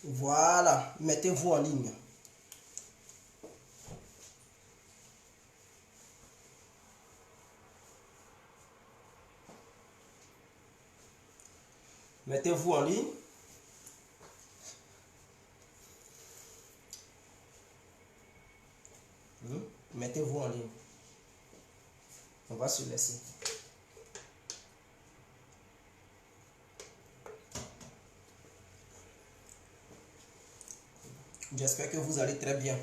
Voilà, mettez-vous en ligne. Mettez-vous en ligne. Mettez-vous en ligne. On va se laisser. J'espère que vous allez très bien.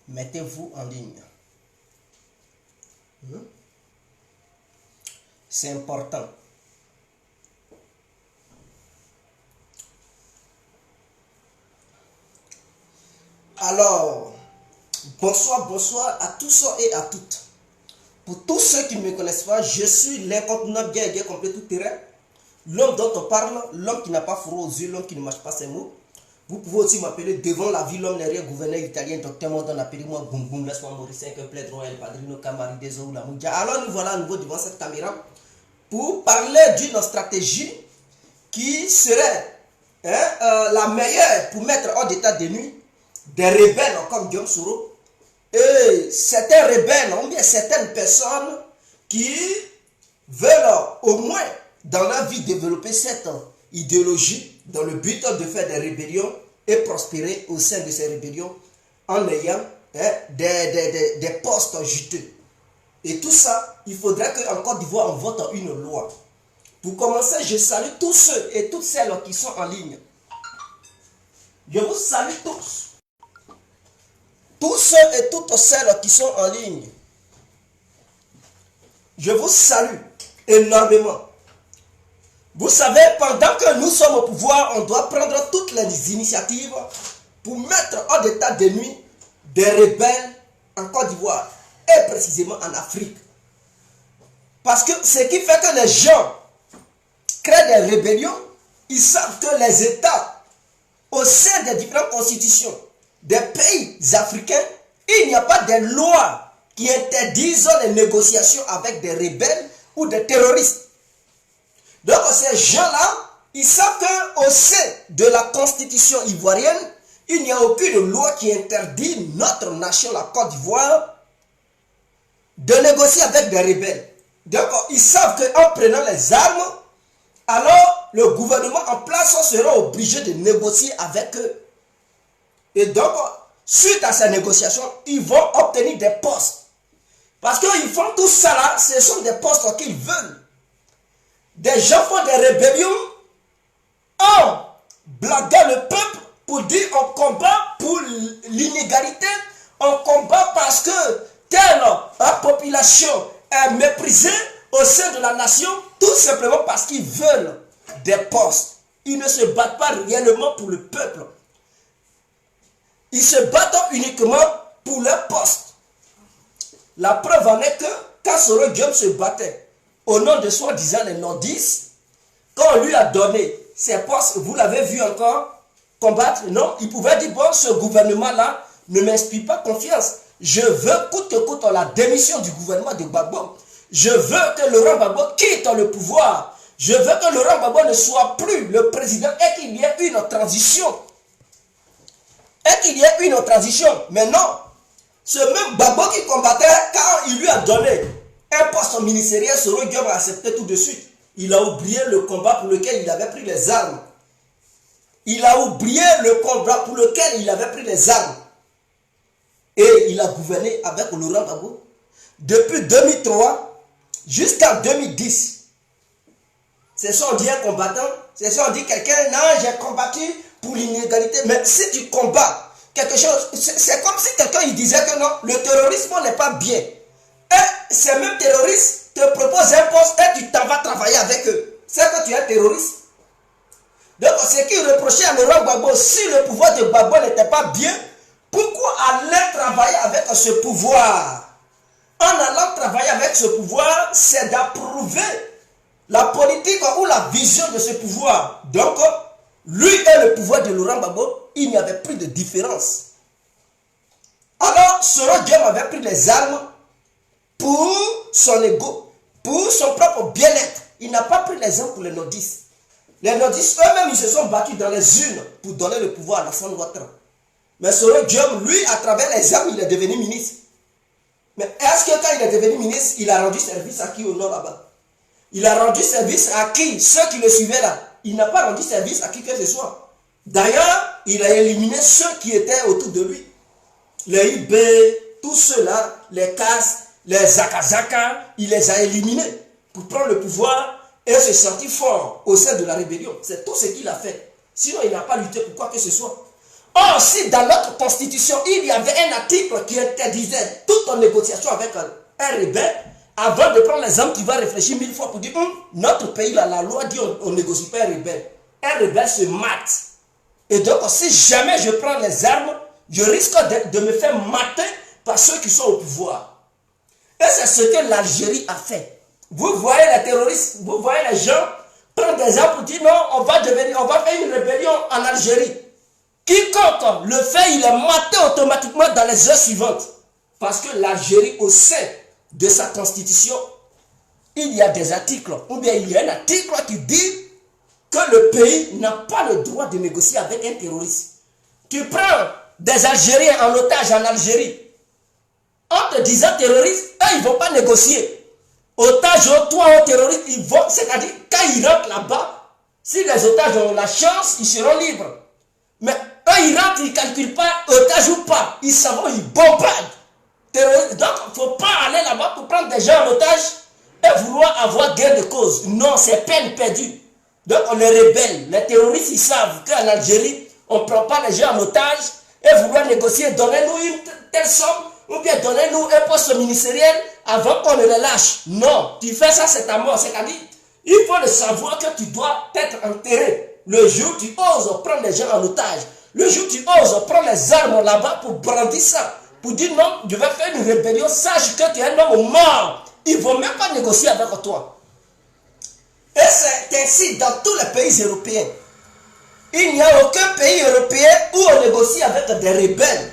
Mettez-vous en ligne. C'est important. Alors, bonsoir à tous et à toutes. Pour tous ceux qui ne me connaissent pas, je suis l'incontournable bien complet tout terrain. L'homme dont on parle, l'homme qui n'a pas froid aux yeux, l'homme qui ne mâche pas ses mots. Vous pouvez aussi m'appeler devant la vie, l'homme n'est rien, gouverneur italien, docteur Mondon, appelez-moi Boum Boum, laisse-moi Maurice, un plaid royal, padrino, camari, des eaux, la moudia. Alors nous voilà à nouveau devant cette caméra pour parler d'une stratégie qui serait la meilleure pour mettre hors d'état de nuit des rebelles comme Guillaume Soro et certains rebelles, ou bien certaines personnes qui veulent au moins dans leur vie développer cette idéologie dans le but de faire des rébellions et prospérer au sein de ces rébellions en ayant des postes juteux. Et tout ça, il faudrait qu'en Côte d'Ivoire, on vote une loi. Pour commencer, je salue tous ceux et toutes celles qui sont en ligne. Je vous salue tous. Tous ceux et toutes celles qui sont en ligne. Je vous salue énormément. Vous savez, pendant que nous sommes au pouvoir, on doit prendre toutes les initiatives pour mettre hors d'état de nuit des rebelles en Côte d'Ivoire et précisément en Afrique. Parce que ce qui fait que les gens créent des rébellions, ils savent que les États, au sein des différentes constitutions des pays africains, il n'y a pas de loi qui interdisent les négociations avec des rebelles ou des terroristes. Donc ces gens-là, ils savent qu'au sein de la constitution ivoirienne, il n'y a aucune loi qui interdit notre nation, la Côte d'Ivoire, de négocier avec des rebelles. Donc ils savent qu'en prenant les armes, alors le gouvernement en place sera obligé de négocier avec eux. Et donc, suite à ces négociations, ils vont obtenir des postes. Parce qu'ils font tout ça là, ce sont des postes qu'ils veulent. Des gens font des rébellions en blaguant le peuple pour dire on combat pour l'inégalité, on combat parce que telle population est méprisée au sein de la nation, tout simplement parce qu'ils veulent des postes. Ils ne se battent pas réellement pour le peuple. Ils se battent uniquement pour leur poste. La preuve en est que quand Soro Guillaume se battait au nom de soi-disant les nordistes, quand on lui a donné ses postes, vous l'avez vu encore combattre, non, il pouvait dire, bon, ce gouvernement-là ne m'inspire pas confiance. Je veux coûte que coûte la démission du gouvernement de Gbagbo. Je veux que Laurent Gbagbo quitte le pouvoir. Je veux que Laurent Gbagbo ne soit plus le président et qu'il y ait une transition. Mais non, ce même Gbagbo qui combattait, quand il lui a donné un poste ministériel, Soro Guillaume a accepté tout de suite. Il a oublié le combat pour lequel il avait pris les armes. Et il a gouverné avec Laurent Gbagbo depuis 2003 jusqu'en 2010. C'est ça on dit un combattant, c'est ça on dit quelqu'un, non, j'ai combattu pour l'inégalité. Mais si tu combats quelque chose, c'est comme si quelqu'un il disait que non, le terrorisme n'est pas bien. Et ces mêmes terroristes te proposent un poste et tu t'en vas travailler avec eux. C'est que tu es un terroriste. Donc ce qui reprochait à Laurent Gbagbo, si le pouvoir de Gbagbo n'était pas bien, pourquoi aller travailler avec ce pouvoir? En allant travailler avec ce pouvoir, c'est d'approuver la politique ou la vision de ce pouvoir. Donc, lui et le pouvoir de Laurent Gbagbo, il n'y avait plus de différence. Alors, Soro Diom avait pris les armes pour son ego, pour son propre bien-être. Il n'a pas pris les armes pour les nordistes. Les nordistes eux-mêmes, ils se sont battus dans les urnes pour donner le pouvoir à Alassane Ouattara. Mais Soro Diom, lui, à travers les armes, il est devenu ministre. Mais est-ce que quand il est devenu ministre, il a rendu service à qui au nord là-bas? Il a rendu service à qui? Ceux qui le suivaient là. Il n'a pas rendu service à qui que ce soit. D'ailleurs, il a éliminé ceux qui étaient autour de lui. Les IB, tous ceux-là, les Kas, les Zakazaka, il les a éliminés pour prendre le pouvoir et se sentir fort au sein de la rébellion. C'est tout ce qu'il a fait. Sinon, il n'a pas lutté pour quoi que ce soit. Or, si dans notre constitution, il y avait un article qui interdisait toute négociation avec un rebelle, avant de prendre les armes, tu vas réfléchir 1000 fois pour dire notre pays, là, la loi dit on ne négocie pas un rebelle. Un rebelle se mate. Et donc, si jamais je prends les armes, je risque de me faire mater par ceux qui sont au pouvoir. Et c'est ce que l'Algérie a fait. Vous voyez les terroristes, vous voyez les gens prendre des armes pour dire non, on va faire une rébellion en Algérie. Quiconque le fait, il est maté automatiquement dans les heures suivantes. Parce que l'Algérie, au sein de sa constitution, il y a des articles, ou bien il y a un article qui dit que le pays n'a pas le droit de négocier avec un terroriste. Tu prends des Algériens en otage en Algérie, en te disant terroriste, eux ils ne vont pas négocier. Otages, toi, aux terroristes, ils vont, c'est-à-dire quand ils rentrent là-bas, si les otages ont la chance, ils seront libres. Mais eux ils rentrent, ils ne calculent pas otages ou pas, ils savent, ils bombardent. Terroriste. Donc il ne faut pas aller là-bas pour prendre des gens en otage et vouloir avoir gain de cause. Non, c'est peine perdue. Donc on est rebelle. Les terroristes, ils savent qu'en Algérie, on ne prend pas les gens en otage et vouloir négocier, donnez-nous une telle somme ou bien donnez-nous un poste ministériel avant qu'on ne les lâche. Non, tu fais ça, c'est ta mort. C'est-à-dire, il faut le savoir que tu dois être enterré. Le jour où tu oses prendre les gens en otage, le jour où tu oses prendre les armes là-bas pour brandir ça, pour dire non, je vais faire une rébellion, sache que tu es un homme mort. Ils ne vont même pas négocier avec toi. Et c'est ainsi dans tous les pays européens. Il n'y a aucun pays européen où on négocie avec des rebelles.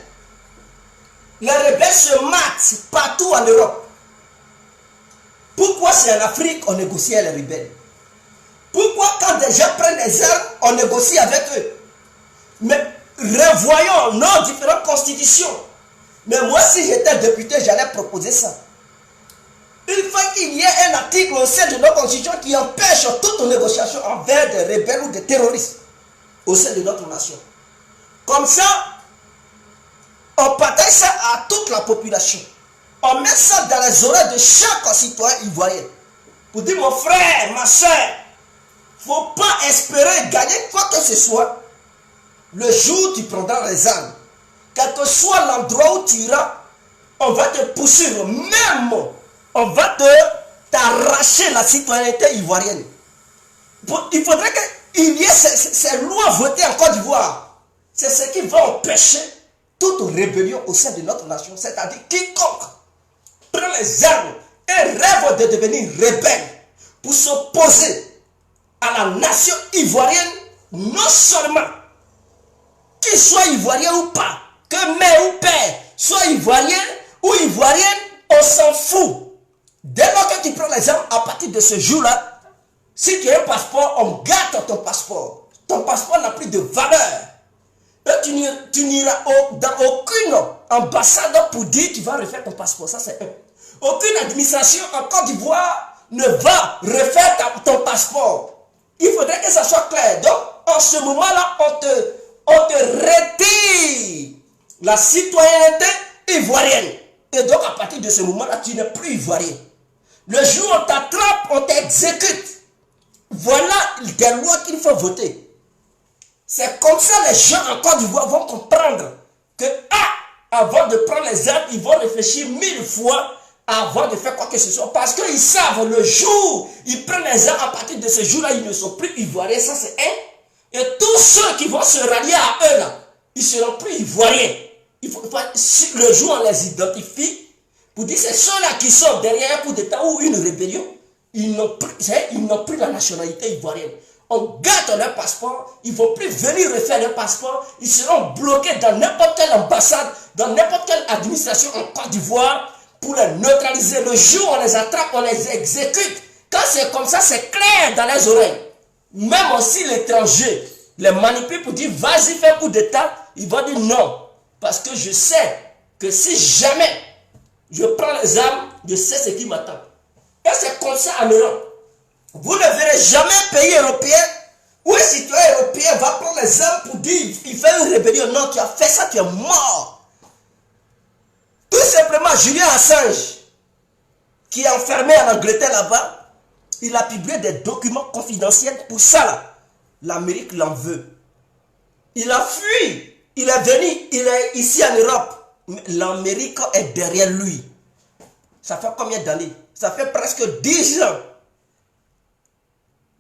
Les rebelles se matent partout en Europe. Pourquoi c'est en Afrique qu'on négocie avec les rebelles? Pourquoi quand des gens prennent des armes, on négocie avec eux? Mais revoyons nos différentes constitutions. Mais moi, si j'étais député, j'allais proposer ça. Il faut qu'il y ait un article au sein de nos constitutions qui empêche toute négociation envers des rebelles ou des terroristes au sein de notre nation. Comme ça, on partage ça à toute la population. On met ça dans les oreilles de chaque citoyen ivoirien. Pour dire, mon frère, ma soeur, il ne faut pas espérer gagner quoi que ce soit le jour où tu prendras les armes. Quel que soit l'endroit où tu iras, on va te poursuivre. Même, on va t'arracher la citoyenneté ivoirienne. Il faudrait qu'il y ait ces lois votées en Côte d'Ivoire. C'est ce qui va empêcher toute rébellion au sein de notre nation. C'est-à-dire quiconque prend les armes et rêve de devenir rebelle pour s'opposer à la nation ivoirienne, non seulement qu'il soit ivoirien ou pas, que mère ou père soit ivoirien ou ivoirienne, on s'en fout. Dès lors que tu prends les armes, à partir de ce jour-là, si tu as un passeport, on garde ton passeport. Ton passeport n'a plus de valeur. Et tu n'iras dans aucune ambassade pour dire que tu vas refaire ton passeport. Ça, c'est un. Aucune administration en Côte d'Ivoire ne va refaire ton passeport. Il faudrait que ça soit clair. Donc, en ce moment-là, on te retire la citoyenneté ivoirienne. Et donc, à partir de ce moment-là, tu n'es plus ivoirien. Le jour où on t'attrape, on t'exécute. Voilà des lois qu'il faut voter. C'est comme ça les gens en Côte d'Ivoire vont comprendre que, avant de prendre les armes, ils vont réfléchir 1000 fois avant de faire quoi que ce soit. Parce qu'ils savent le jour où ils prennent les armes, à partir de ce jour-là, ils ne sont plus ivoiriens. Ça, c'est un. Et tous ceux qui vont se rallier à eux, là, ils ne seront plus ivoiriens. Le jour où on les identifie, pour dire c'est ceux-là qui sont derrière un coup d'État ou une rébellion, ils n'ont plus la nationalité ivoirienne. on gâte leur passeport, ils ne vont plus venir refaire leur passeport, ils seront bloqués dans n'importe quelle ambassade, dans n'importe quelle administration en Côte d'Ivoire pour les neutraliser. Le jour où on les attrape, on les exécute. Quand c'est comme ça, c'est clair dans les oreilles. Même aussi l'étranger les manipule pour dire vas-y fais coup d'état, ils vont dire non. Parce que je sais que si jamais je prends les armes, je sais ce qui m'attend. Et c'est comme ça en Europe. Vous ne verrez jamais un pays européen où un citoyen européen va prendre les armes pour dire il fait une rébellion. Non, tu as fait ça, tu es mort. Tout simplement, Julian Assange, qui est enfermé en Angleterre là-bas, il a publié des documents confidentiels. Pour ça, là, l'Amérique l'en veut. Il a fui. Il est venu, il est ici en Europe. L'Amérique est derrière lui. Ça fait combien d'années? Ça fait presque 10 ans.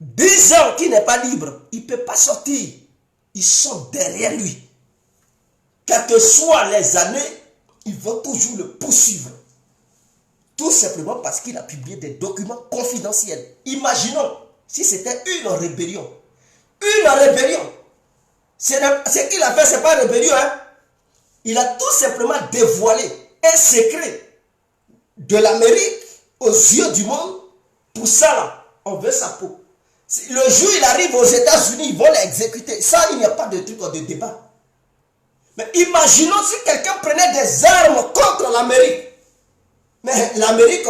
10 ans qu'il n'est pas libre. Il ne peut pas sortir. Ils sont derrière lui. Quelles que soient les années, ils vont toujours le poursuivre. Tout simplement parce qu'il a publié des documents confidentiels. Imaginons si c'était une rébellion. Une rébellion. Ce qu'il a fait, ce n'est pas une rébellion. Hein? Il a tout simplement dévoilé un secret de l'Amérique aux yeux du monde. Pour ça, là, on veut sa peau. Le jour où il arrive aux États-Unis, ils vont l'exécuter. Ça, il n'y a pas de truc de débat. Mais imaginons si quelqu'un prenait des armes contre l'Amérique. Mais l'Amérique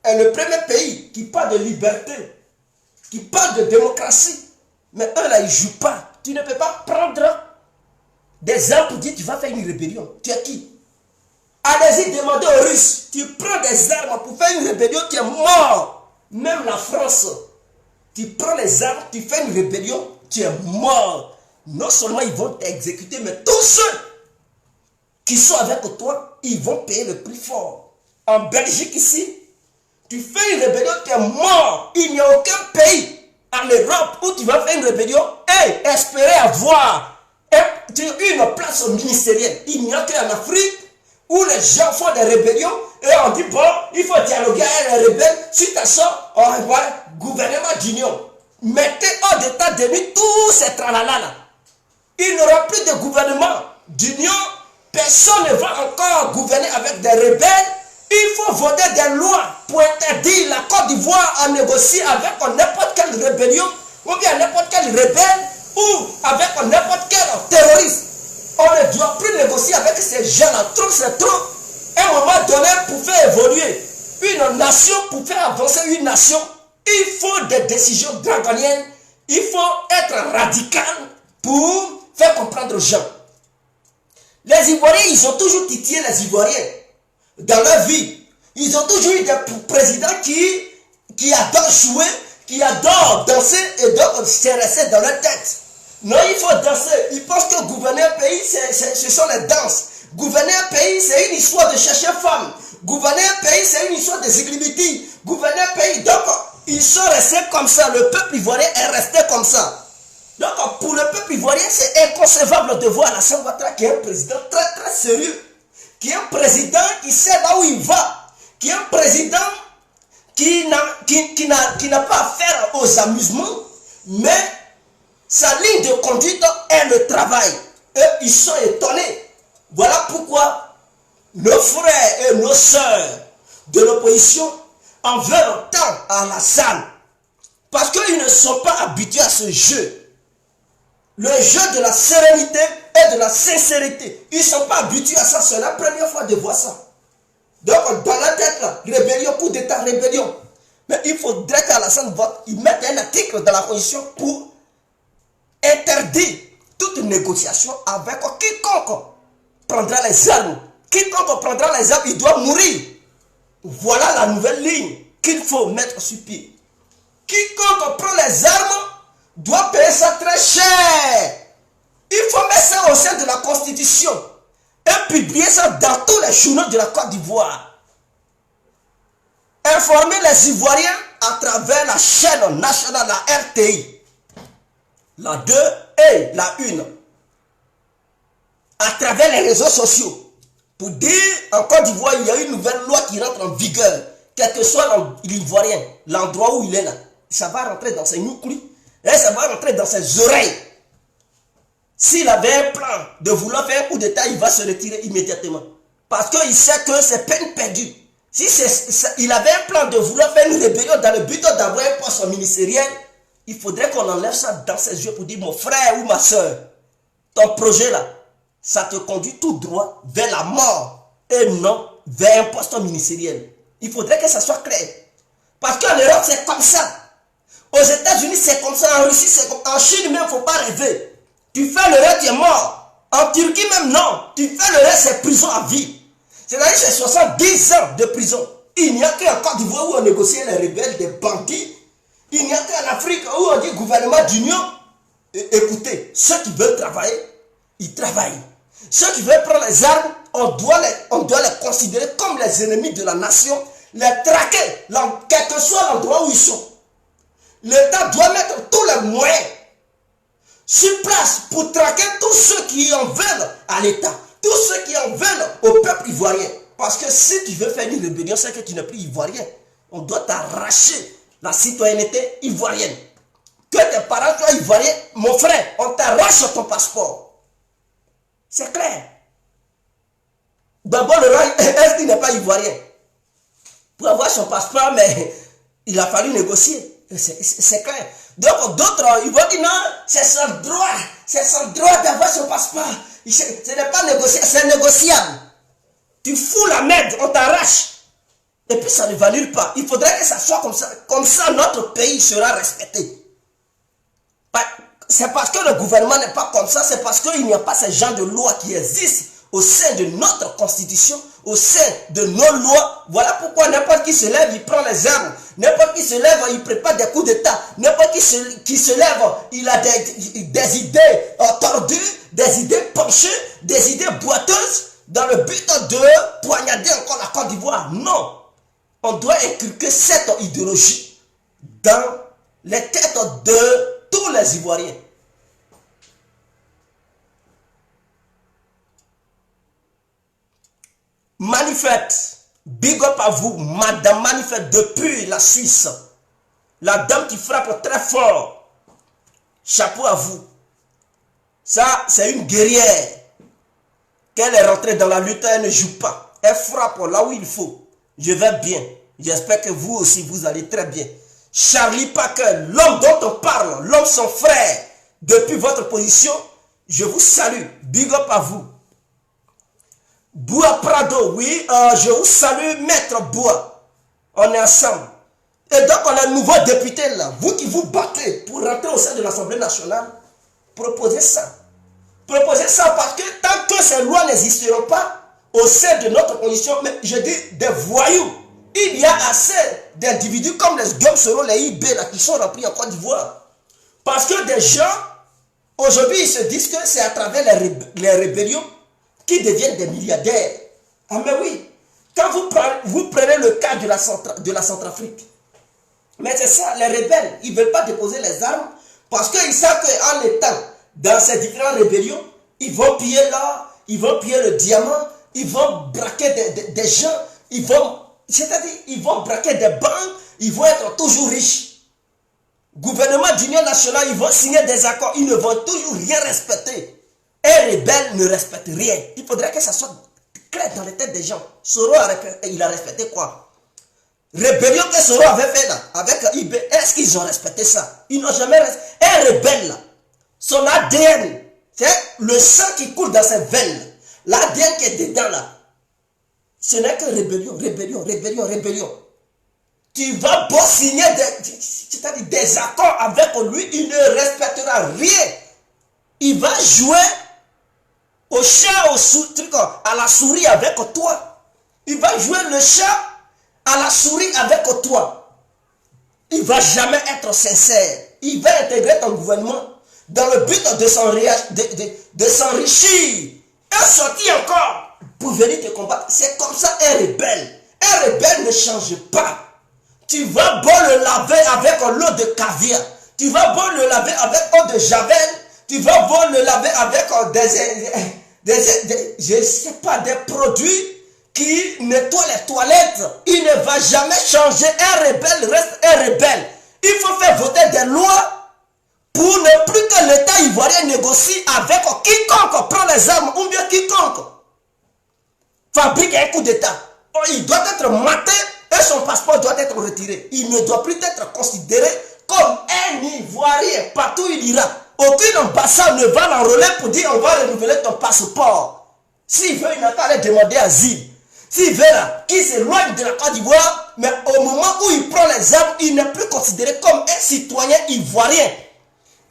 est le premier pays qui parle de liberté, qui parle de démocratie. Mais eux là, ils ne jouent pas. Tu ne peux pas prendre des armes pour dire tu vas faire une rébellion. Tu es qui? Allez-y demander aux Russes. Tu prends des armes pour faire une rébellion, tu es mort. Même la France, tu prends les armes, tu fais une rébellion, tu es mort. Non seulement ils vont t'exécuter, mais tous ceux qui sont avec toi, ils vont payer le prix fort. En Belgique ici, tu fais une rébellion, tu es mort. Il n'y a aucun pays en Europe où tu vas faire une rébellion et espérer avoir une place ministérielle. Il n'y a qu'en Afrique où les gens font des rébellions et on dit bon, il faut dialoguer avec les rebelles. Suite à ça, on revoit gouvernement d'union. Mettez hors d'état de nuit tous ces tralala là. Il n'y aura plus de gouvernement d'union. Personne ne va encore gouverner avec des rebelles. Il faut voter des lois pour interdire la Côte d'Ivoire à négocier avec n'importe quelle rébellion ou bien n'importe quel rebelle ou avec n'importe quel terroriste. On ne doit plus négocier avec ces gens-là. Trop, c'est trop. À un moment donné, pour faire évoluer une nation, pour faire avancer une nation, il faut des décisions draconiennes. Il faut être radical pour faire comprendre aux gens. Les Ivoiriens, ils ont toujours titillé les Ivoiriens. Dans leur vie, ils ont toujours eu des présidents qui adorent jouer, qui adorent danser et donc c'est resté dans leur tête. Non, il faut danser. Ils pensent que gouverner un pays, ce sont les danses. Gouverner un pays, c'est une histoire de chercher femme. Gouverner un pays, c'est une histoire de ziglimiti. Gouverner un pays, donc ils sont restés comme ça. Le peuple ivoirien est resté comme ça. Donc pour le peuple ivoirien, c'est inconcevable de voir Alassane Ouattara qui est un président très très sérieux. Qui est un président qui sait là où il va, qui est un président qui n'a pas affaire aux amusements, mais sa ligne de conduite est le travail. Eux, ils sont étonnés. Voilà pourquoi nos frères et nos sœurs de l'opposition en veulent tant à Alassane. Parce qu'ils ne sont pas habitués à ce jeu. Le jeu de la sérénité et de la sincérité. Ils ne sont pas habitués à ça. C'est la première fois de voir ça. Donc, dans la tête, là, rébellion, coup d'état, rébellion. Mais il faudrait qu'Alassane vote. Il mette un article dans la Constitution pour interdire toute négociation avec quiconque prendra les armes. Quiconque prendra les armes, il doit mourir. Voilà la nouvelle ligne qu'il faut mettre sur pied. Quiconque prend les armes doit payer ça très cher. Il faut mettre ça au sein de la Constitution et publier ça dans tous les journaux de la Côte d'Ivoire. Informer les Ivoiriens à travers la chaîne nationale, la RTI, la 2 et la 1, à travers les réseaux sociaux, pour dire en Côte d'Ivoire, il y a une nouvelle loi qui rentre en vigueur, quel que soit l'Ivoirien, l'endroit où il est là, ça va rentrer dans ses nucléos. Et ça va rentrer dans ses oreilles. S'il avait un plan de vouloir faire un coup d'état, il va se retirer immédiatement. Parce qu'il sait que c'est peine perdue. Si il avait un plan de vouloir faire une rébellion dans le but d'avoir un poste ministériel, il faudrait qu'on enlève ça dans ses yeux pour dire, mon frère ou ma soeur, ton projet là, ça te conduit tout droit vers la mort et non vers un poste ministériel. Il faudrait que ça soit clair. Parce qu'en Europe, c'est comme ça. Aux États-Unis, c'est comme ça. En Russie, c'est comme ça. En Chine, même, il ne faut pas rêver. Tu fais le reste, tu es mort. En Turquie, même, non. Tu fais le reste, c'est prison à vie. C'est-à-dire que c'est 70 ans de prison. Il n'y a qu'en Côte d'Ivoire où on négociait les rebelles, des bandits. Il n'y a qu'en Afrique où on dit gouvernement d'union. Écoutez, ceux qui veulent travailler, ils travaillent. Ceux qui veulent prendre les armes, on doit les considérer comme les ennemis de la nation, les traquer, quel que soit l'endroit où ils sont. L'État doit mettre tous les moyens sur place pour traquer tous ceux qui en veulent à l'État, tous ceux qui en veulent au peuple ivoirien. Parce que si tu veux faire une rébellion, c'est que tu n'es plus ivoirien. On doit t'arracher la citoyenneté ivoirienne. Que tes parents soient ivoiriens, mon frère, on t'arrache ton passeport. C'est clair. D'abord, le roi, est-ce qu'il n'est pas ivoirien? Pour avoir son passeport, mais il a fallu négocier. C'est clair. Donc, d'autres, ils vont dire non, c'est son droit d'avoir son passeport. Ce n'est pas négociable, c'est négociable. Tu fous la merde, on t'arrache. Et puis ça ne valide pas. Il faudrait que ça soit comme ça. Comme ça, notre pays sera respecté. C'est parce que le gouvernement n'est pas comme ça, c'est parce qu'il n'y a pas ce genre de loi qui existe au sein de notre constitution, au sein de nos lois. Voilà pourquoi n'importe qui se lève, il prend les armes. N'importe qui se lève, il prépare des coups d'état. N'importe qui se lève, il a des idées tordues, des idées penchées, des idées boiteuses, dans le but de poignarder encore la Côte d'Ivoire. Non. On doit inculquer cette idéologie dans les têtes de tous les Ivoiriens. Manifeste, big up à vous, Madame Manifeste depuis la Suisse. La dame qui frappe très fort. Chapeau à vous. Ça, c'est une guerrière. Qu'elle est rentrée dans la lutte, elle ne joue pas. Elle frappe là où il faut. Je vais bien. J'espère que vous aussi, vous allez très bien. Charlie Parker, l'homme dont on parle, l'homme son frère, depuis votre position, je vous salue. Big up à vous. Boua Prado, oui, je vous salue, maître Boua. On est ensemble. Et donc, on a un nouveau député là. Vous qui vous battez pour rentrer au sein de l'Assemblée nationale, proposez ça. Proposez ça parce que tant que ces lois n'existeront pas au sein de notre condition, mais je dis des voyous, il y a assez d'individus comme les Guillaume Soro, les IB là, qui sont remplis en Côte d'Ivoire. Parce que des gens, aujourd'hui, ils se disent que c'est à travers les rébellions qu'ils deviennent des milliardaires. Ah mais oui, quand vous prenez le cas de la Centrafrique, mais c'est ça, les rebelles, ils ne veulent pas déposer les armes parce qu'ils savent qu'en étant dans ces différentes rébellions, ils vont piller l'or, ils vont piller le diamant, ils vont braquer des gens, c'est-à-dire ils vont braquer des banques, ils vont être toujours riches. Gouvernement d'union nationale, ils vont signer des accords, ils ne vont toujours rien respecter. Un rebelle ne respecte rien. Il faudrait que ça soit clair dans les têtes des gens. Soro, il a respecté quoi? Rébellion que Soro avait fait là, avec IB, est-ce qu'ils ont respecté ça? Ils n'ont jamais respecté. Un rebelle là, son ADN, c'est le sang qui coule dans ses veines. L'ADN qui est dedans là, ce n'est que rébellion, rébellion, rébellion, rébellion. Tu vas beau signer des accords avec lui, il ne respectera rien. Il va jouer au chat, à la souris avec toi. Il va jouer le chat à la souris avec toi. Il ne va jamais être sincère. Il va intégrer ton gouvernement dans le but de s'enrichir. Et sortir encore pour venir te combattre. C'est comme ça un rebelle. Un rebelle ne change pas. Tu vas beau le laver avec l'eau de caviar. Tu vas beau le laver avec l'eau de javel. Tu vas beau le laver avec je sais pas, des produits qui nettoient les toilettes. Il ne va jamais changer. Un rebelle reste un rebelle. Il faut faire voter des lois pour ne plus que l'État ivoirien négocie avec quiconque prend les armes ou bien quiconque fabrique un coup d'État. Il doit être maté et son passeport doit être retiré. Il ne doit plus être considéré comme un Ivoirien partout où il ira. Aucune ambassade ne va l'enrôler pour dire on va renouveler ton passeport. S'il veut, il n'a qu'à aller demander asile. S'il veut là, qu'il s'éloigne de la Côte d'Ivoire, mais au moment où il prend les armes, il n'est plus considéré comme un citoyen ivoirien.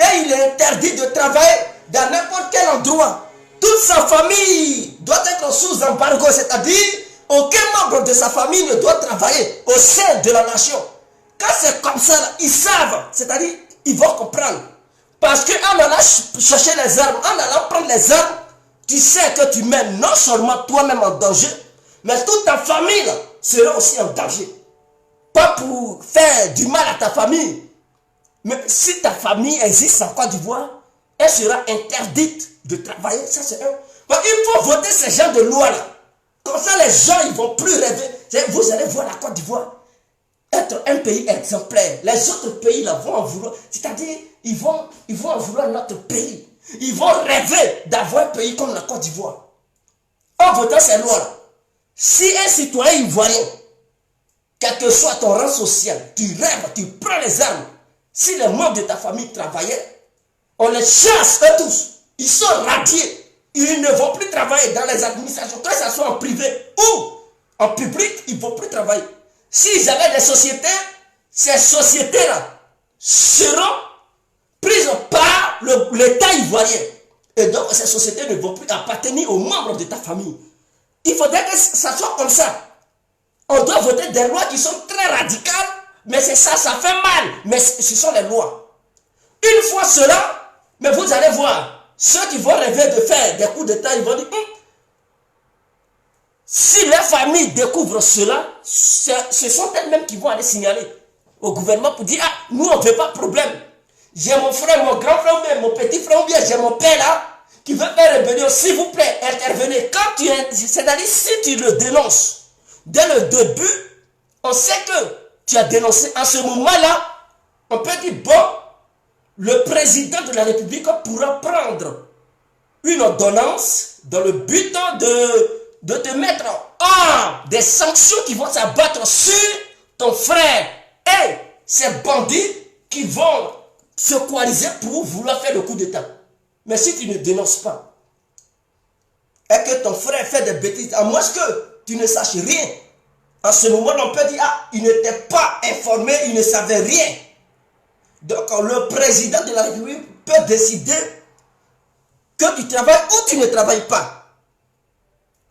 Et il est interdit de travailler dans n'importe quel endroit. Toute sa famille doit être sous embargo, c'est-à-dire aucun membre de sa famille ne doit travailler au sein de la nation. Quand c'est comme ça, là, ils savent, c'est-à-dire ils vont comprendre. Parce qu'en allant chercher les armes, en allant prendre les armes, tu sais que tu mets non seulement toi-même en danger, mais toute ta famille là, sera aussi en danger. Pas pour faire du mal à ta famille, mais si ta famille existe en Côte d'Ivoire, elle sera interdite de travailler. Ça, c'est un. Il faut voter ces gens de loi là. Comme ça, les gens ils vont plus rêver. Vous allez voir la Côte d'Ivoire être un pays exemplaire. Les autres pays là vont en vouloir. C'est-à-dire, ils vont en vouloir notre pays. Ils vont rêver d'avoir un pays comme la Côte d'Ivoire. En votant ces lois là, si un citoyen ivoirien, quel que soit ton rang social, tu rêves, tu prends les armes, si les membres de ta famille travaillaient, on les chasse eux tous. Ils sont radiés. Ils ne vont plus travailler dans les administrations, que ce soit en privé ou en public, ils ne vont plus travailler. S'ils avaient des sociétés, ces sociétés-là seront prises par l'État ivoirien. Et donc, ces sociétés ne vont plus appartenir aux membres de ta famille. Il faudrait que ça soit comme ça. On doit voter des lois qui sont très radicales, mais c'est ça, ça fait mal. Mais ce sont les lois. Une fois cela, mais vous allez voir, ceux qui vont rêver de faire des coups d'État, ils vont dire, si les familles découvrent cela, ce sont elles-mêmes qui vont aller signaler au gouvernement pour dire, ah, nous on ne veut pas de problème. J'ai mon frère, mon grand frère, ou bien mon petit frère, ou bien j'ai mon père là, qui veut faire rébellion, s'il vous plaît, intervenez. Quand tu es, c'est-à-dire si tu le dénonces, dès le début, on sait que tu as dénoncé. En ce moment-là, on peut dire, bon, le président de la République pourra prendre une ordonnance dans le but de te mettre hors des sanctions qui vont s'abattre sur ton frère et ces bandits qui vont se coaliser pour vouloir faire le coup d'État. Mais si tu ne dénonces pas et que ton frère fait des bêtises, à moins que tu ne saches rien, en ce moment on peut dire, ah, il n'était pas informé, il ne savait rien. Donc le président de la République peut décider que tu travailles ou tu ne travailles pas.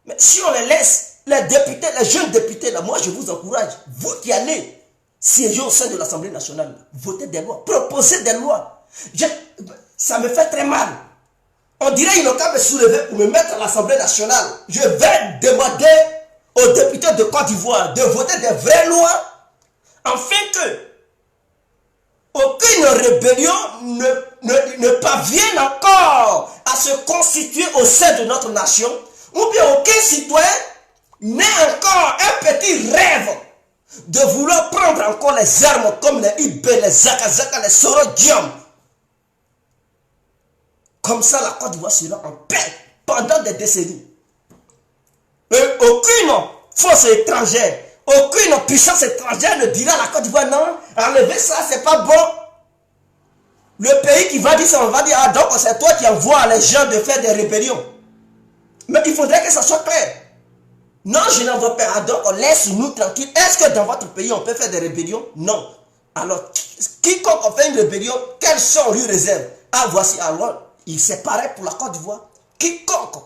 Mais si on les laisse, les députés, les jeunes députés, là, moi je vous encourage, vous qui allez siéger au sein de l'Assemblée nationale, votez des lois, proposez des lois. Ça me fait très mal. On dirait qu'ils n'ont qu'à me soulever pour me mettre à l'Assemblée nationale. Je vais demander aux députés de Côte d'Ivoire de voter des vraies lois afin que aucune rébellion ne parvienne encore à se constituer au sein de notre nation, ou bien aucun citoyen n'ait encore un petit rêve de vouloir prendre encore les armes comme les IB, les Zakazaka, les Sorodium. Comme ça, la Côte d'Ivoire sera en paix pendant des décennies. Et aucune force étrangère, aucune puissance étrangère ne dira à la Côte d'Ivoire, non, enlever ça, c'est pas bon. Le pays qui va dire ça, on va dire, ah donc c'est toi qui envoies les gens de faire des rébellions. Mais il faudrait que ça soit clair. Non, je n'en veux pas, ah, donc laisse-nous tranquille. Est-ce que dans votre pays, on peut faire des rébellions? Non. Alors, quiconque fait une rébellion, quelles sont les réserves? Ah, voici, alors, il s'est pareil pour la Côte d'Ivoire. Quiconque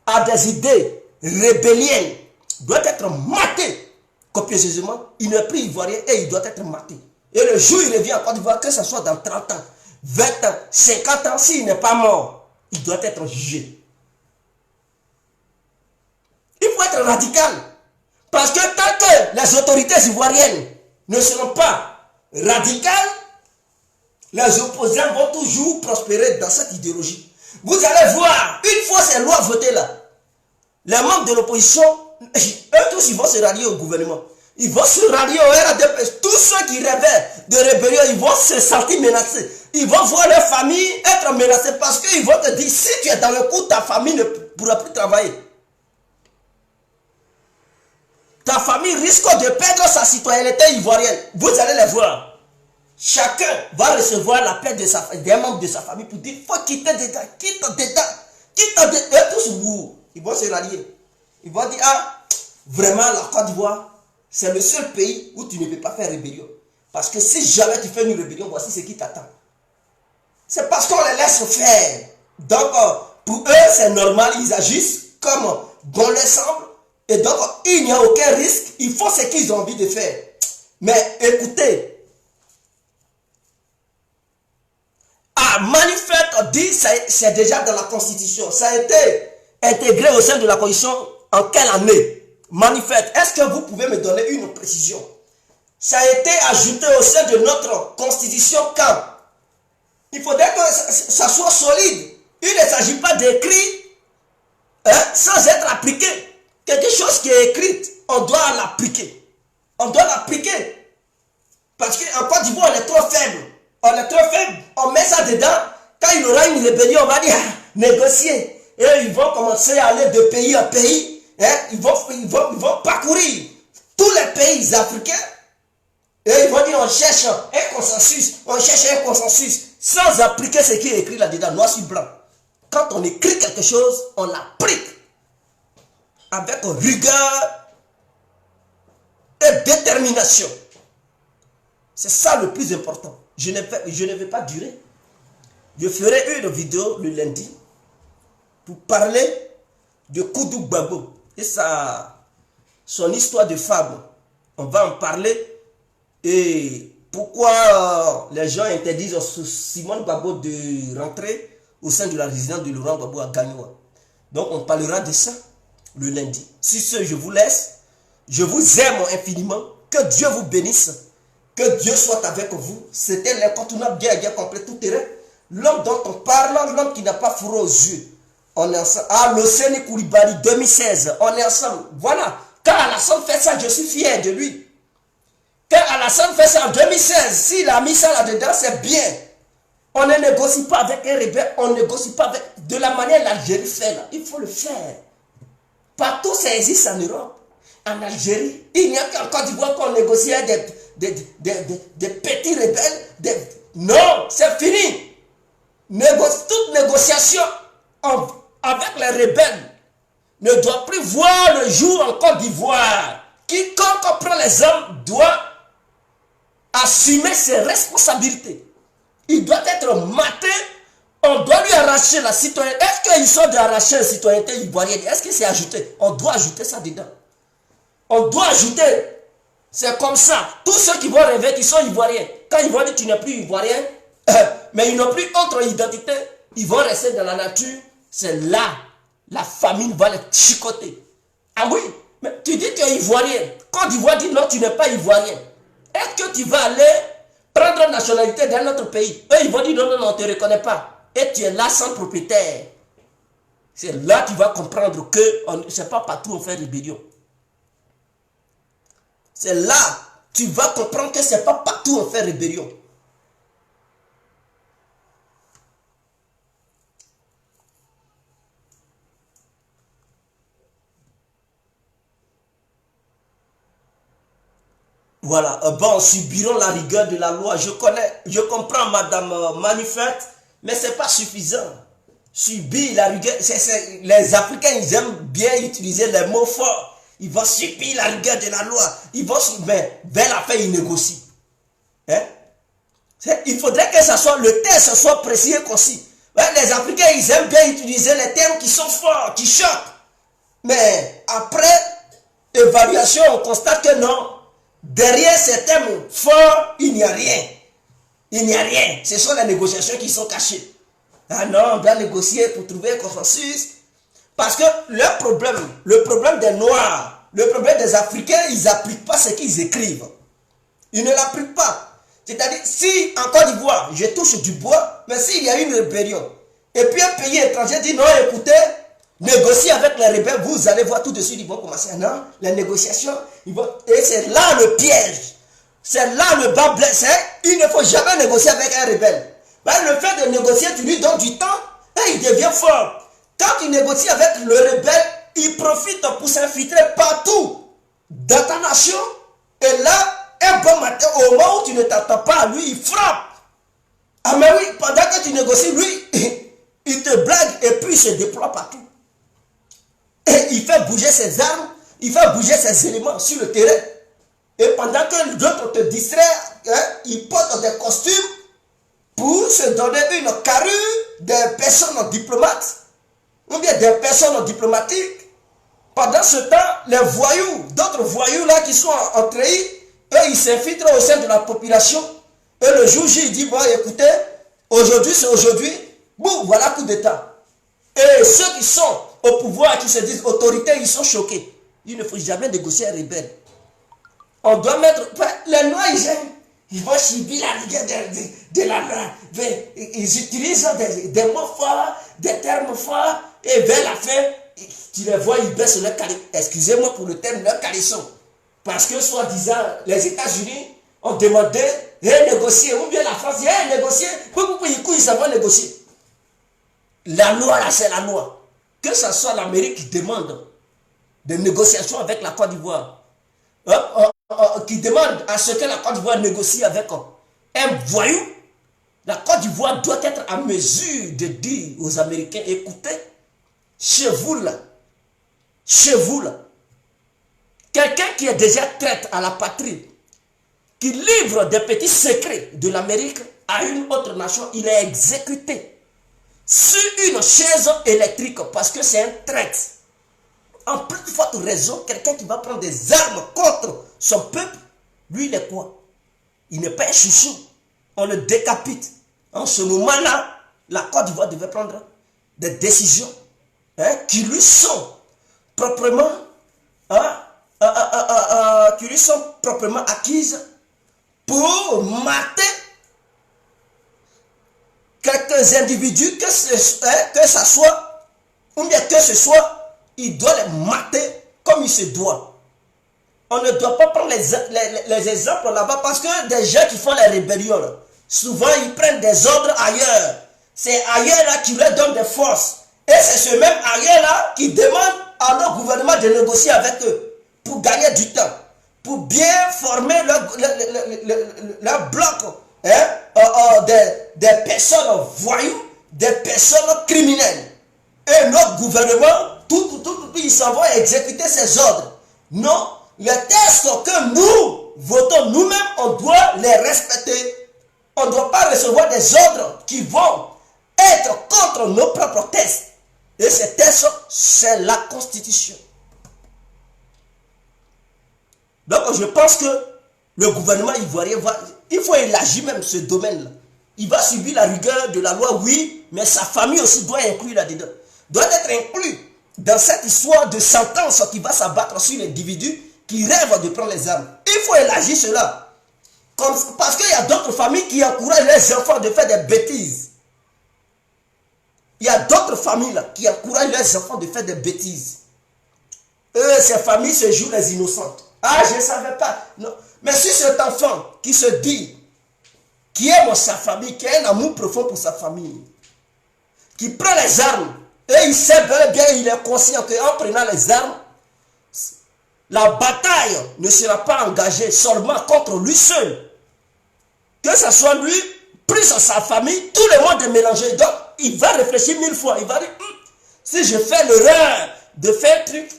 a des idées rébelliennes doit être maté copieusement. Il n'est plus ivoirien et il doit être maté. Et le jour où il revient en Côte d'Ivoire, que ce soit dans 30 ans, 20 ans, 50 ans, s'il n'est pas mort, il doit être jugé. Il faut être radical. Parce que tant que les autorités ivoiriennes ne seront pas radicales, les opposants vont toujours prospérer dans cette idéologie. Vous allez voir, une fois ces lois votées là, les membres de l'opposition, eux tous, ils vont se rallier au gouvernement. Ils vont se rallier au RADP. Tous ceux qui rêvaient de rébellion, ils vont se sentir menacés. Ils vont voir leur famille être menacée parce qu'ils vont te dire, si tu es dans le coup, ta famille ne pourra plus travailler. Ta famille risque de perdre sa citoyenneté ivoirienne. Vous allez les voir. Chacun va recevoir l'appel des membres de sa famille pour dire, il faut quitter dedans, quitte dedans, quitte dedans. Et tous vous, ils vont se rallier. Ils vont dire, ah, vraiment la Côte d'Ivoire, c'est le seul pays où tu ne peux pas faire rébellion. Parce que si jamais tu fais une rébellion, voici ce qui t'attend. C'est parce qu'on les laisse faire. Donc, pour eux, c'est normal, ils agissent comme bon leur semble. Et donc, il n'y a aucun risque. Ils font ce qu'ils ont envie de faire. Mais écoutez, Manifeste dit, c'est déjà dans la Constitution. Ça a été intégré au sein de la Constitution en quelle année? Manifeste, est-ce que vous pouvez me donner une précision? Ça a été ajouté au sein de notre Constitution quand? Il faudrait que ça soit solide. Il ne s'agit pas d'écrire sans être appliqué. Quelque chose qui est écrit, on doit l'appliquer. On doit l'appliquer. Parce qu'en Côte d'Ivoire, on est trop faible. On est trop faible. On met ça dedans. Quand il y aura une rébellion, on va dire négocier. Et ils vont commencer à aller de pays en pays. Ils vont parcourir tous les pays africains. Et ils vont dire on cherche un consensus. On cherche un consensus. Sans appliquer ce qui est écrit là-dedans, noir sur blanc. Quand on écrit quelque chose, on l'applique. Avec rigueur et détermination. C'est ça le plus important. Je ne vais pas durer. Je ferai une vidéo le lundi pour parler de Koudou Gbagbo et son histoire de femme. On va en parler et pourquoi les gens interdisent à Simone Gbagbo de rentrer au sein de la résidence de Laurent Gbagbo à Gagnoa. Donc on parlera de ça le lundi. Sur ce, je vous laisse. Je vous aime infiniment. Que Dieu vous bénisse. Que Dieu soit avec vous. C'était l'incontournable bien complet tout terrain. L'homme dont on parle, l'homme qui n'a pas fourré aux yeux. On est ensemble. Ah, l'Océanie Koulibaly 2016. On est ensemble. Voilà. Quand Alassane fait ça, je suis fier de lui. Quand Alassane fait ça en 2016, s'il a mis ça là-dedans, c'est bien. On ne négocie pas avec un rebelle. On ne négocie pas avec... De la manière l'Algérie fait là. Il faut le faire. Partout, ça existe en Europe. En Algérie, il n'y a qu'en Côte d'Ivoire qu'on négocie des petits rebelles. Non, c'est fini. Toute négociation avec les rebelles ne doit plus voir le jour en Côte d'Ivoire. Quiconque prend les armes doit assumer ses responsabilités. Il doit être maté. On doit lui arracher la citoyenneté. Est-ce qu'ils sont d'arracher la citoyenneté ivoirienne? Est-ce que c'est ajouté? On doit ajouter ça dedans. On doit ajouter. C'est comme ça. Tous ceux qui vont rêver qu'ils sont ivoiriens, quand ils vont dire tu n'es plus ivoirien, mais ils n'ont plus autre identité, ils vont rester dans la nature. C'est là, la famine va les chicoter. Ah oui, mais tu dis que tu es ivoirien. Côte d'Ivoire dit non, tu n'es pas ivoirien. Est-ce que tu vas aller prendre la nationalité d'un autre pays? Eux, ils vont dire non, on ne te reconnaît pas. Et tu es là sans propriétaire. C'est là que tu vas comprendre que ce n'est pas partout on fait rébellion. C'est là que tu vas comprendre que ce n'est pas partout on fait rébellion. Voilà, bon, subirons la rigueur de la loi. Je comprends Madame Manifeste, mais ce n'est pas suffisant. Subir la rigueur, les Africains, ils aiment bien utiliser les mots forts. Ils vont subir la rigueur de la loi. Ils vont, mais vers la fin, ils négocient. Hein? Il faudrait que le texte soit précis et concis. Ouais, les Africains, ils aiment bien utiliser les termes qui sont forts, qui choquent. Mais après évaluation, on constate que non. Derrière ces termes forts, il n'y a rien. Il n'y a rien. Ce sont les négociations qui sont cachées. Ah non, on doit négocier pour trouver un consensus. Parce que le problème des Noirs, le problème des Africains, ils n'appliquent pas ce qu'ils écrivent. Ils ne l'appliquent pas. C'est-à-dire, si en Côte d'Ivoire, je touche du bois, mais s'il y a une rébellion, et puis un pays étranger dit non, écoutez, négocier avec les rebelles, vous allez voir tout de suite, ils vont commencer. Non, les négociations, et c'est là le piège. C'est là le bas blessé. Il ne faut jamais négocier avec un rebelle. Ben, le fait de négocier, tu lui donnes du temps et il devient fort. Quand tu négocies avec le rebelle, il profite pour s'infiltrer partout dans ta nation. Et là, un bon matin, au moment où tu ne t'attends pas à lui, il frappe. Ah mais oui, pendant que tu négocies, lui, il te blague et puis il se déploie partout. Et il fait bouger ses armes, il fait bouger ses éléments sur le terrain. Et pendant que d'autres te distraient, hein, ils portent des costumes pour se donner une carrure des personnes diplomates ou bien des personnes diplomatiques. Pendant ce temps, les voyous, d'autres voyous là qui sont en treillis, eux ils s'infiltrent au sein de la population. Et le jour J, il dit, bon écoutez, aujourd'hui c'est aujourd'hui, boum, voilà coup d'état. Et ceux qui sont au pouvoir, qui se disent autoritaires, ils sont choqués. Il ne faut jamais négocier un rebelle. On doit mettre, les Noirs ils aiment. Ils vont subir la rigueur de la loi. Ils utilisent des mots forts, des termes forts, et vers la fin, tu les vois, ils baissent leur caleçon. Excusez-moi pour le terme, leur caleçon. Parce que, soi-disant, les États-Unis ont demandé de négocier, ou bien la France dit négocier, ils savent négocier. La loi, là, c'est la loi. Que ce soit l'Amérique qui demande des négociations avec la Côte d'Ivoire, qui demande à ce que la Côte d'Ivoire négocie avec un voyou, la Côte d'Ivoire doit être en mesure de dire aux Américains, écoutez, chez vous là, quelqu'un qui est déjà traite à la patrie, qui livre des petits secrets de l'Amérique à une autre nation, il est exécuté sur une chaise électrique parce que c'est un traître. En plus forte raison, quelqu'un qui va prendre des armes contre son peuple, lui il est quoi? Il n'est pas un chouchou. On le décapite. En ce moment-là, la Côte d'Ivoire devait prendre des décisions qui lui sont proprement acquises pour mater quelques individus, que ça soit, ou bien que ce soit, il doit les mater comme il se doit. On ne doit pas prendre les exemples là-bas parce que des gens qui font les rébellions, là, souvent ils prennent des ordres ailleurs. C'est ailleurs là qui leur donne des forces. Et c'est ce même ailleurs là qui demande à leur gouvernement de négocier avec eux pour gagner du temps, pour bien former leur bloc des personnes voyous, des personnes criminelles. Et notre gouvernement, ils s'en vont exécuter ces ordres. Non, les textes que nous votons nous-mêmes, on doit les respecter. On ne doit pas recevoir des ordres qui vont être contre nos propres textes. Et ces textes, c'est la Constitution. Donc je pense que le gouvernement ivoirien il faut élargir même ce domaine-là. Il va subir la rigueur de la loi, oui, mais sa famille aussi doit inclure là-dedans. Doit être inclus dans cette histoire de sentence qui va s'abattre sur l'individu qui rêve de prendre les armes. Il faut élargir cela. Parce qu'il y a d'autres familles qui encouragent les enfants de faire des bêtises. Il y a d'autres familles là, qui encouragent leurs enfants de faire des bêtises. Ces familles se jouent les innocentes. Ah, je ne savais pas. Non. Mais si cet enfant qui se dit, qui aime sa famille, qui a un amour profond pour sa famille, qui prend les armes, et il sait bien, il est conscient qu'en prenant les armes, la bataille ne sera pas engagée seulement contre lui seul. Que ce soit lui, plus sa famille, tout le monde est mélangé. Donc, il va réfléchir 1000 fois. Il va dire, si je fais l'erreur de faire un truc,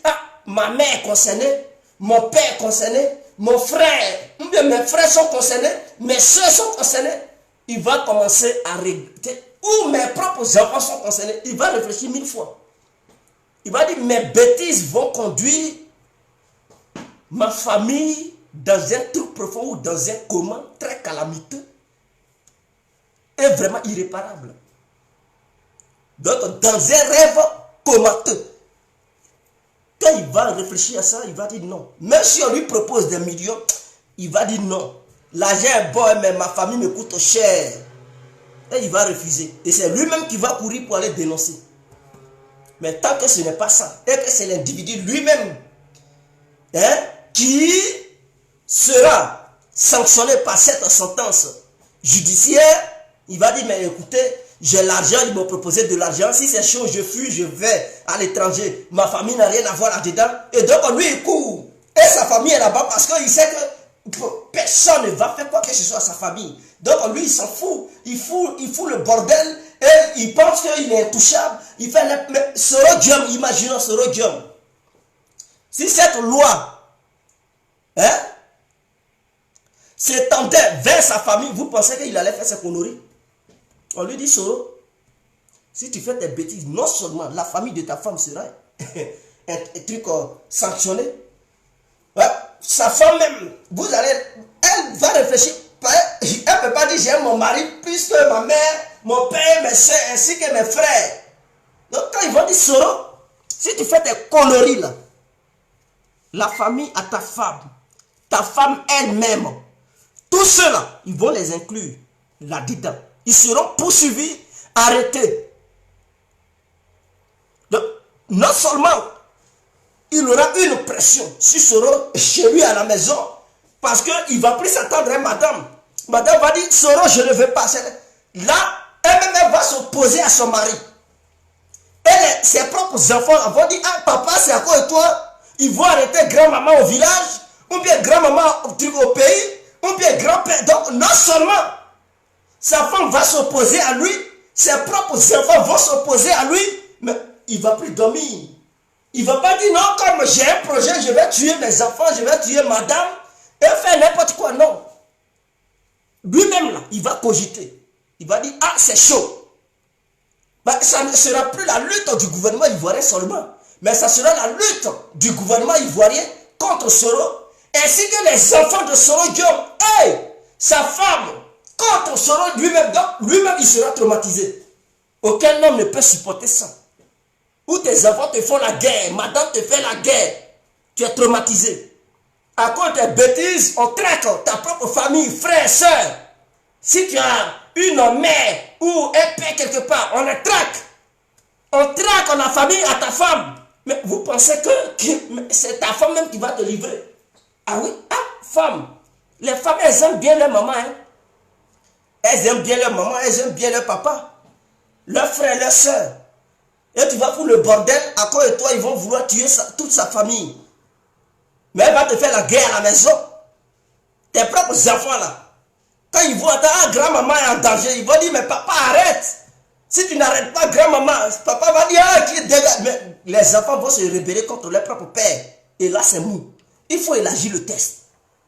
ma mère est concernée, mon père est concerné, mon frère, ou bien mes frères sont concernés, mes soeurs sont concernées. Il va commencer à regretter. Ou mes propres enfants sont concernés. Il va réfléchir 1000 fois. Il va dire, mes bêtises vont conduire ma famille dans un truc profond ou dans un coma très calamiteux et vraiment irréparable. Donc, dans un rêve comateux, quand il va réfléchir à ça, il va dire non. Même si on lui propose des millions, il va dire non. L'argent est bon, mais ma famille me coûte cher. Et il va refuser. Et c'est lui-même qui va courir pour aller dénoncer. Mais tant que ce n'est pas ça, et que c'est l'individu lui-même qui sera sanctionné par cette sentence judiciaire, Il va dire, mais écoutez, j'ai l'argent, ils m'ont proposé de l'argent. Si c'est chaud, je fuis, je vais à l'étranger. Ma famille n'a rien à voir là-dedans. Et donc, lui, il court. Et sa famille est là-bas parce qu'il sait que personne ne va faire quoi que ce soit à sa famille. Donc, lui, il s'en fout. Il fout le bordel et il pense qu'il est intouchable. Il fait Soro-Diom, imaginons Soro-Diom. Si cette loi s'étendait vers sa famille, vous pensez qu'il allait faire ses conneries? On lui dit, Soro, si tu fais tes bêtises, non seulement la famille de ta femme sera un truc sanctionné, sa femme même, vous allez, elle va réfléchir, elle ne peut pas dire j'aime mon mari puisque ma mère, mon père, mes soeurs ainsi que mes frères. Donc quand ils vont dire, Soro, si tu fais tes conneries là, la famille à ta femme elle-même, tous ceux-là, ils vont les inclure là-dedans. Ils seront poursuivis, arrêtés. Donc, non seulement il aura une pression sur Soro chez lui à la maison, parce qu'il ne va plus s'attendre à madame. Madame va dire, Soro, je ne veux pas. Là, elle-même va s'opposer à son mari. Et ses propres enfants vont dire, ah papa, c'est à cause de toi. Ils vont arrêter grand-maman au village, ou bien grand-maman au pays, ou bien grand-père. Donc, non seulement sa femme va s'opposer à lui, ses propres enfants vont s'opposer à lui, mais il ne va plus dormir. Il ne va pas dire non, comme j'ai un projet, je vais tuer mes enfants, je vais tuer madame, et faire n'importe quoi. Non. Lui-même, là, il va cogiter. Il va dire, ah, c'est chaud. Ça ne sera plus la lutte du gouvernement ivoirien seulement, mais ça sera la lutte du gouvernement ivoirien contre Soro, ainsi que les enfants de Soro-Diom. Et sa femme, contre Soro lui-même, lui-même, il sera traumatisé. Aucun homme ne peut supporter ça. Où tes enfants te font la guerre, madame te fait la guerre, tu es traumatisé. À cause de tes bêtises, on traque ta propre famille, frères, soeurs. Si tu as une mère ou un père quelque part, on les traque. On traque la famille à ta femme. Mais vous pensez que c'est ta femme même qui va te livrer? Ah oui, ah, femme. Les femmes, elles aiment bien leur maman. Hein? Elles aiment bien leur maman, elles aiment bien leur papa, leurs frères, leurs soeurs. Et tu vas pour le bordel, à cause de toi, ils vont vouloir tuer toute sa famille. Mais elle va te faire la guerre à la maison. Tes propres enfants là. Quand ils voient ta grand-maman est en danger, ils vont dire, mais papa, arrête. Si tu n'arrêtes pas, grand-maman, papa va dire, ah, qui dégage. Mais les enfants vont se rebeller contre leur propre père. Et là, c'est mou. Il faut élargir le test.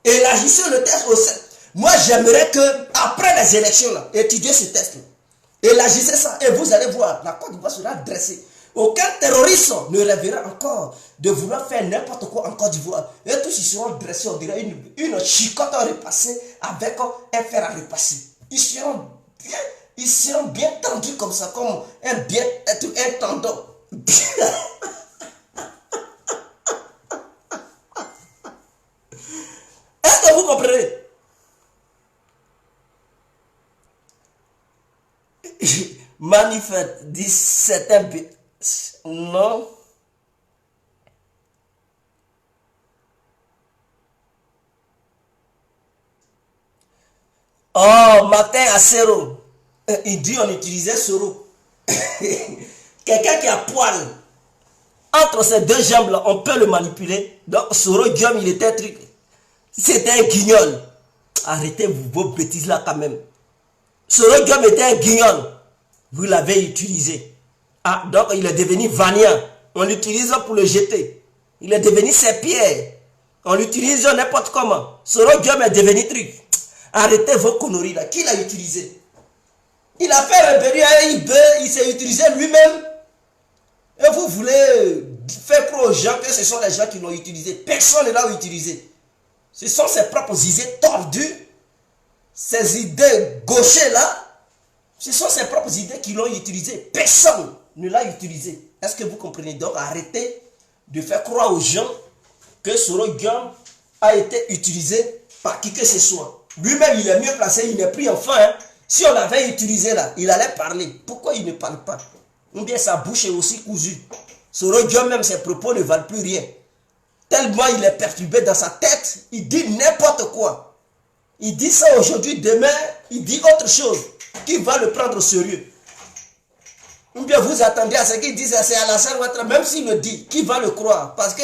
Élargissez le test aussi. Moi, j'aimerais que, après les élections, là, étudier ce test. Élargissez ça et vous allez voir, la Côte d'Ivoire sera dressée. Aucun terroriste ne rêvera encore de vouloir faire n'importe quoi en Côte d'Ivoire. Et tous ils seront dressés, on dirait une chicotte à repasser avec un fer à repasser. Ils seront bien tendus comme ça, comme un tendon. Est-ce que vous comprenez? Manifeste, dit certains. Non. Oh, matin à Soro. Il dit on utilisait Soro. Quelqu'un qui a poil entre ses deux jambes là, on peut le manipuler. Donc Soro-Diom, il était un truc. C'était un guignol. Arrêtez vos bêtises là quand même. Soro-Diom était un guignol. Vous l'avez utilisé. Ah, donc il est devenu vanien. On l'utilise pour le jeter. Il est devenu serpillère. On l'utilise n'importe comment. Soro-Diom est devenu truc. Arrêtez vos conneries là. Qui l'a utilisé? Il a fait rébellion à IB, il s'est utilisé lui-même. Et vous voulez faire croire aux gens que ce sont les gens qui l'ont utilisé. Personne ne l'a utilisé. Ce sont ses propres idées tordues. Ces idées gauchères là. Ce sont ses propres idées qui l'ont utilisé. Personne ne l'a utilisé. Est-ce que vous comprenez? Donc arrêtez de faire croire aux gens que Soro-Diom a été utilisé par qui que ce soit. Lui-même, il est mieux placé, il n'est plus enfant. Hein. Si on l'avait utilisé là, il allait parler. Pourquoi il ne parle pas? Ou bien sa bouche est aussi cousue. Soro-Diom même, ses propos ne valent plus rien. Tellement il est perturbé dans sa tête, il dit n'importe quoi. Il dit ça aujourd'hui, demain, il dit autre chose. qui va le prendre au sérieux? Ou bien vous attendez à ce qu'il dise c'est Alassane Ouattara, même s'il le dit, qui va le croire? Parce que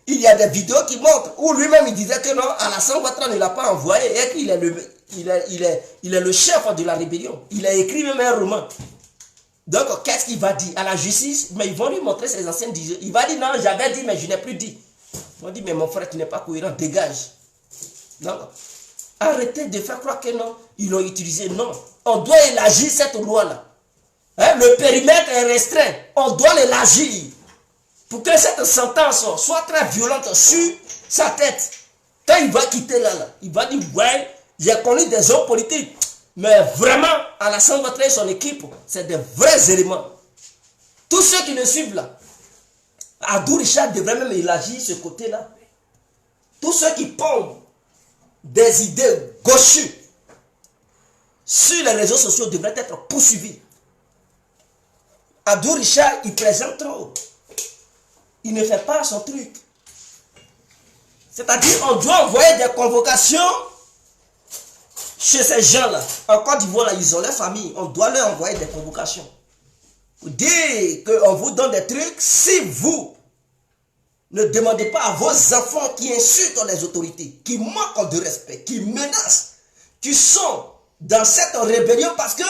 il y a des vidéos qui montrent où lui-même il disait que non, Alassane Ouattara ne l'a pas envoyé et qu'il est le chef de la rébellion. Il a écrit même un roman. Donc qu'est-ce qu'il va dire à la justice? Mais ils vont lui montrer ses anciennes dizaines. Il va dire non, j'avais dit mais je n'ai plus dit. Ils vont dire mais mon frère tu n'es pas cohérent, dégage. Donc arrêtez de faire croire que non, ils l'ont utilisé. Non, on doit élargir cette loi-là. Hein, le périmètre est restreint. On doit l'élargir pour que cette sentence soit très violente sur sa tête. Quand il va quitter là, il va dire ouais, j'ai connu des hommes politiques, mais vraiment, Alassane Ouattara et son équipe, c'est des vrais éléments. Tous ceux qui le suivent là, Abdou Richard devrait même élargir ce côté-là. Tous ceux qui pondent des idées gauchues sur les réseaux sociaux devraient être poursuivis. Abdou Richard, il présente trop. Il ne fait pas son truc. C'est-à-dire, on doit envoyer des convocations chez ces gens-là. En Côte d'Ivoire, ils ont leur famille. On doit leur envoyer des convocations. Pour dire qu'on vous donne des trucs, si vous ne demandez pas à vos enfants qui insultent les autorités, qui manquent de respect, qui menacent, qui sont dans cette rébellion, parce que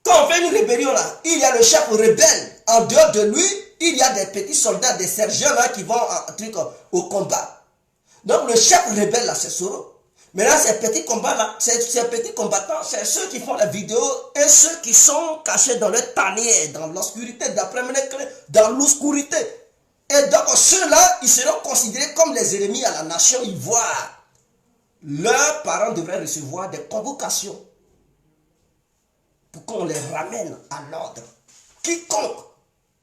quand on fait une rébellion là, il y a le chef rebelle. En dehors de lui, il y a des petits soldats, des sergents là qui vont au combat. Donc le chef rebelle là, c'est Soro. Maintenant, ces petits combats là, ces petits combattants, c'est ceux qui font la vidéo et ceux qui sont cachés dans leur tanière, dans l'obscurité, dans l'obscurité. Et donc ceux-là, ils seront considérés comme les ennemis à la nation ivoire. Leurs parents devraient recevoir des convocations pour qu'on les ramène à l'ordre. Quiconque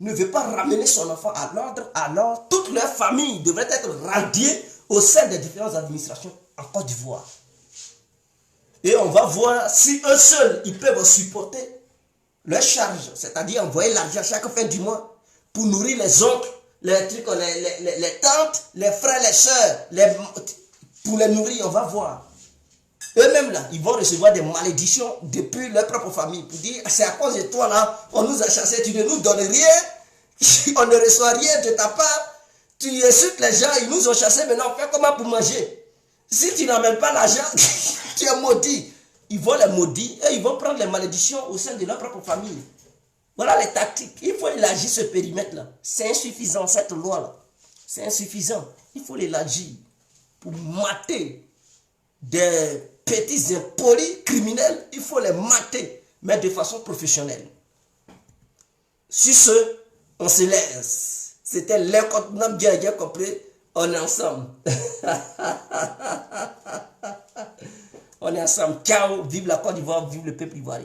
ne veut pas ramener son enfant à l'ordre, alors toute leur famille devrait être radiée au sein des différentes administrations en Côte d'Ivoire. Et on va voir si eux seuls, ils peuvent supporter leurs charges, c'est-à-dire envoyer l'argent chaque fin du mois pour nourrir les oncles, les tantes, les frères, les soeurs, pour les nourrir, on va voir. Eux-mêmes là, ils vont recevoir des malédictions depuis leur propre famille pour dire c'est à cause de toi là, on nous a chassés, tu ne nous donnes rien, on ne reçoit rien de ta part, tu insultes les gens, ils nous ont chassés, maintenant on fait comment pour manger? Si tu n'amènes pas l'argent, tu es maudit. Ils vont les maudire et ils vont prendre les malédictions au sein de leur propre famille. Voilà les tactiques. Il faut élargir ce périmètre-là. C'est insuffisant, cette loi-là. C'est insuffisant. Il faut l'élargir pour mater des petits impolis criminels. Il faut les mater, mais de façon professionnelle. Sur ce, on se laisse. C'était l'incontournable bien compris. On est ensemble. On est ensemble. Ciao. Vive la Côte d'Ivoire, vive le peuple ivoirien.